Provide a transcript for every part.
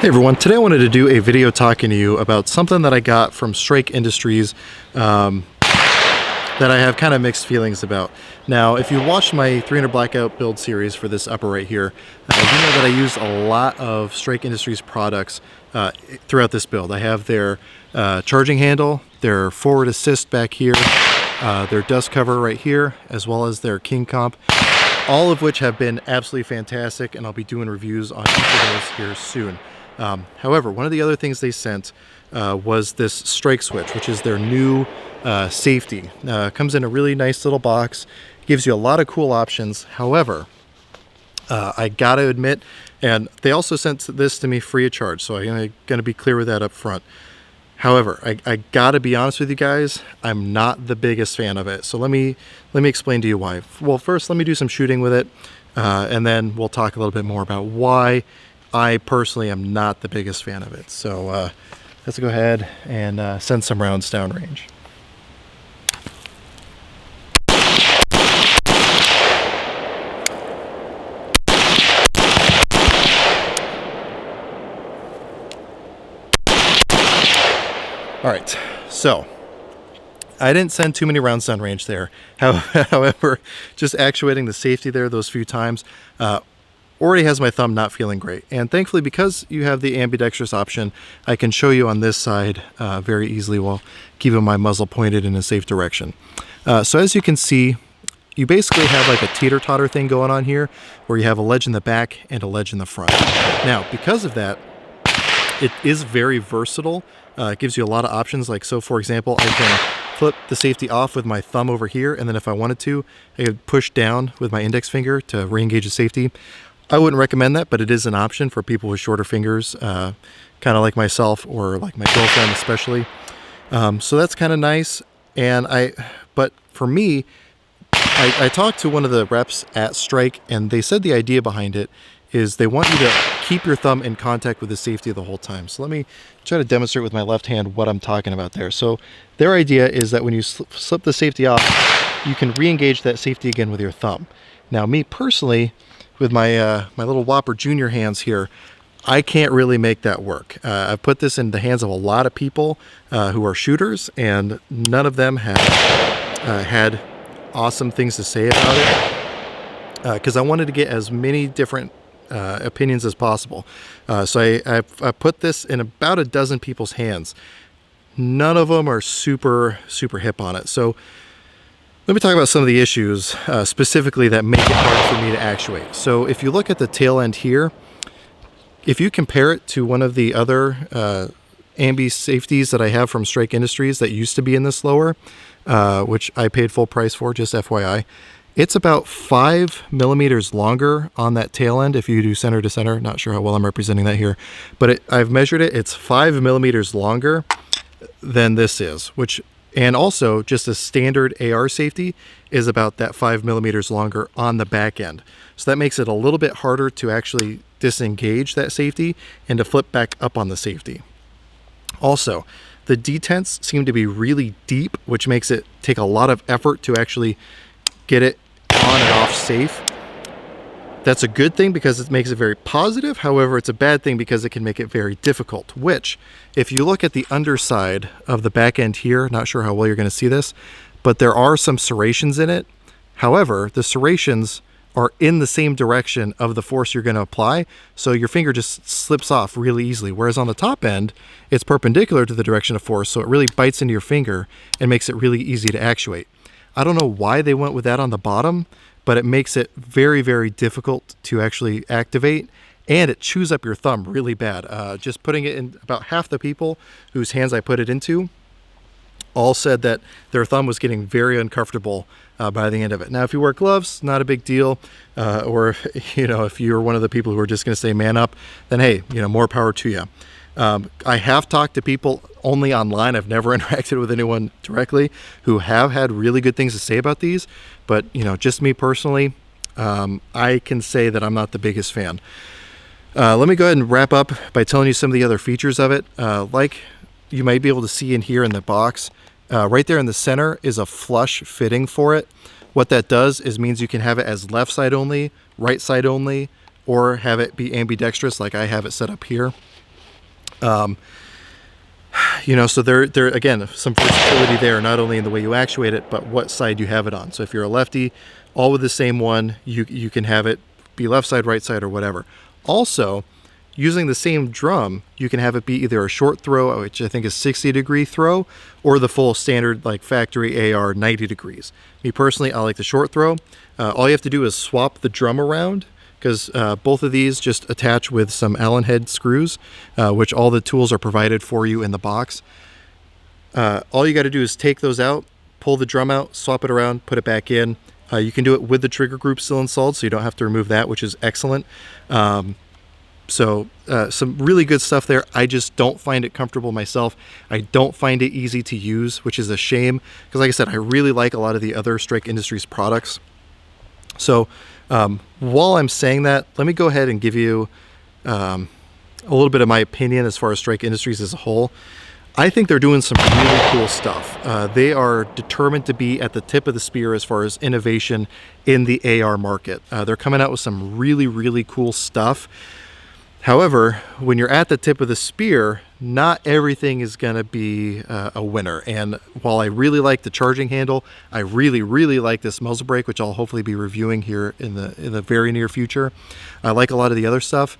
Hey everyone, today I wanted to do a video talking to you about something that I got from Strike Industries that I have kind of mixed feelings about. Now, if you watched my 300 Blackout build series for this upper right here, you know that I use a lot of Strike Industries products throughout this build. I have their charging handle, their forward assist back here, their dust cover right here, as well as their King Comp, all of which have been absolutely fantastic, and I'll be doing reviews on each of those here soon. However, one of the other things they sent was this strike switch, which is their new safety. Comes in a really nice little box, gives you a lot of cool options. However, I gotta admit, and they also sent this to me free of charge, so I'm gonna be clear with that up front. However, I gotta be honest with you guys, I'm not the biggest fan of it. So let me explain to you why. Well, first let me do some shooting with it, and then we'll talk a little bit more about why I personally am not the biggest fan of it. So let's go ahead and send some rounds downrange. All right, so I didn't send too many rounds downrange there. However, just actuating the safety there those few times already has my thumb not feeling great. And thankfully, because you have the ambidextrous option, I can show you on this side very easily while keeping my muzzle pointed in a safe direction. So as you can see, you basically have like a teeter-totter thing going on here where you have a ledge in the back and a ledge in the front. Now, because of that, it is very versatile. It gives you a lot of options. Like, so for example, I can flip the safety off with my thumb over here, and then if I wanted to, I could push down with my index finger to re-engage the safety. I wouldn't recommend that, but it is an option for people with shorter fingers, kind of like myself or like my girlfriend especially. So that's kind of nice. But for me, I talked to one of the reps at Strike, and they said the idea behind it is they want you to keep your thumb in contact with the safety the whole time. So let me try to demonstrate with my left hand what I'm talking about there. So their idea is that when you slip the safety off, you can re-engage that safety again with your thumb. Now, me personally, with my my little Whopper Junior hands here, I can't really make that work. I've put this in the hands of a lot of people who are shooters, and none of them have had awesome things to say about it, because I wanted to get as many different opinions as possible. So I put this in about a dozen people's hands. None of them are super hip on it. So let me talk about some of the issues specifically that make it hard for me to actuate. So if you look at the tail end here, if you compare it to one of the other ambi safeties that I have from Strike Industries that used to be in this lower, which I paid full price for, just FYI, it's about 5 millimeters longer on that tail end. If you do center to center, not sure how well I'm representing that here, but I've measured it. It's 5 millimeters longer than this is, and also just a standard AR safety is about that 5 millimeters longer on the back end. So that makes it a little bit harder to actually disengage that safety and to flip back up on the safety. Also, the detents seem to be really deep, which makes it take a lot of effort to actually get it on and off safe. That's a good thing because it makes it very positive. However, it's a bad thing because it can make it very difficult, which if you look at the underside of the back end here, not sure how well you're going to see this, but there are some serrations in it. However, the serrations are in the same direction of the force you're going to apply, so your finger just slips off really easily. Whereas on the top end, it's perpendicular to the direction of force, so it really bites into your finger and makes it really easy to actuate. I don't know why they went with that on the bottom, but it makes it very difficult to actually activate, and it chews up your thumb really bad. Just putting it in, about half the people whose hands I put it into all said that their thumb was getting very uncomfortable by the end of it. Now, if you wear gloves, not a big deal, or if you're one of the people who are just going to say man up, then hey, more power to you. I have talked to people only online. I've never interacted with anyone directly who have had really good things to say about these, but just me personally, I can say that I'm not the biggest fan. Let me go ahead and wrap up by telling you some of the other features of it. Like you might be able to see in here in the box, right there in the center is a flush fitting for it. What that does is means you can have it as left side only, right side only, or have it be ambidextrous like I have it set up here. You know, so there again, some versatility there, not only in the way you actuate it, but what side you have it on. So if you're a lefty, all with the same one, you can have it be left side, right side, or whatever. Also, using the same drum, you can have it be either a short throw, which I think is 60-degree throw, or the full standard like factory AR 90 degrees. Me personally, I like the short throw. All you have to do is swap the drum around, because both of these just attach with some Allen head screws, which all the tools are provided for you in the box. All you got to do is take those out, pull the drum out, swap it around, put it back in. You can do it with the trigger group still installed, so you don't have to remove that, which is excellent. So some really good stuff there. I just don't find it comfortable myself. I don't find it easy to use, which is a shame, because like I said, I really like a lot of the other Strike Industries products. So while I'm saying that, let me go ahead and give you a little bit of my opinion as far as Strike Industries as a whole. I think they're doing some really cool stuff. They are determined to be at the tip of the spear as far as innovation in the AR market. They're coming out with some really, really cool stuff. However, when you're at the tip of the spear, not everything is going to be a winner. And while I really like the charging handle, I really, really like this muzzle brake, which I'll hopefully be reviewing here in the very near future. I like a lot of the other stuff.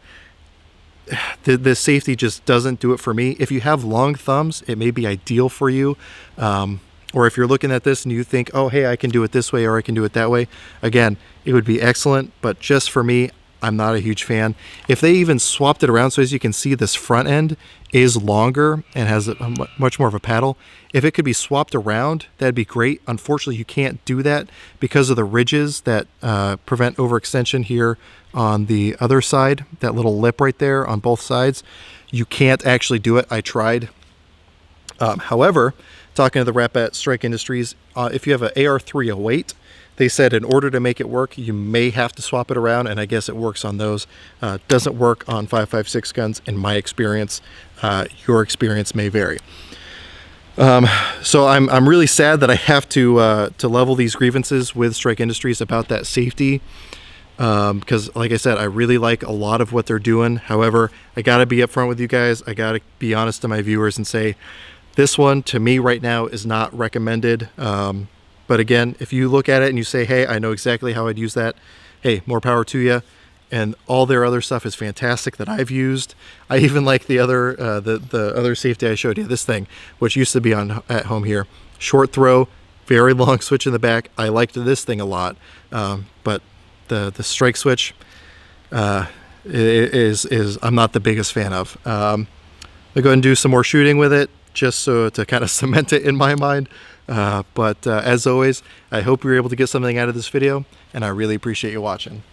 The safety just doesn't do it for me. If you have long thumbs, it may be ideal for you. Or if you're looking at this and you think, oh, hey, I can do it this way or I can do it that way. Again, it would be excellent, but just for me, I'm not a huge fan. If they even swapped it around, so as you can see, this front end is longer and has much more of a paddle. If it could be swapped around, that'd be great. Unfortunately, you can't do that because of the ridges that prevent overextension here on the other side, that little lip right there on both sides. You can't actually do it. I tried. However, talking to the rep at Strike Industries, if you have an AR-308, they said in order to make it work, you may have to swap it around, and I guess it works on those. Doesn't work on 5.56 guns in my experience. Your experience may vary. So I'm really sad that I have to level these grievances with Strike Industries about that safety, because like I said, I really like a lot of what they're doing. However, I got to be upfront with you guys. I got to be honest to my viewers and say this one to me right now is not recommended. But again, if you look at it and you say, hey, I know exactly how I'd use that, hey, more power to you. And all their other stuff is fantastic that I've used. I even like the other the other safety I showed you, this thing, which used to be on at home here. Short throw, very long switch in the back. I liked this thing a lot. But the strike switch is I'm not the biggest fan of. I'll go ahead and do some more shooting with it, just so to kind of cement it in my mind. But as always, I hope you were able to get something out of this video, and I really appreciate you watching.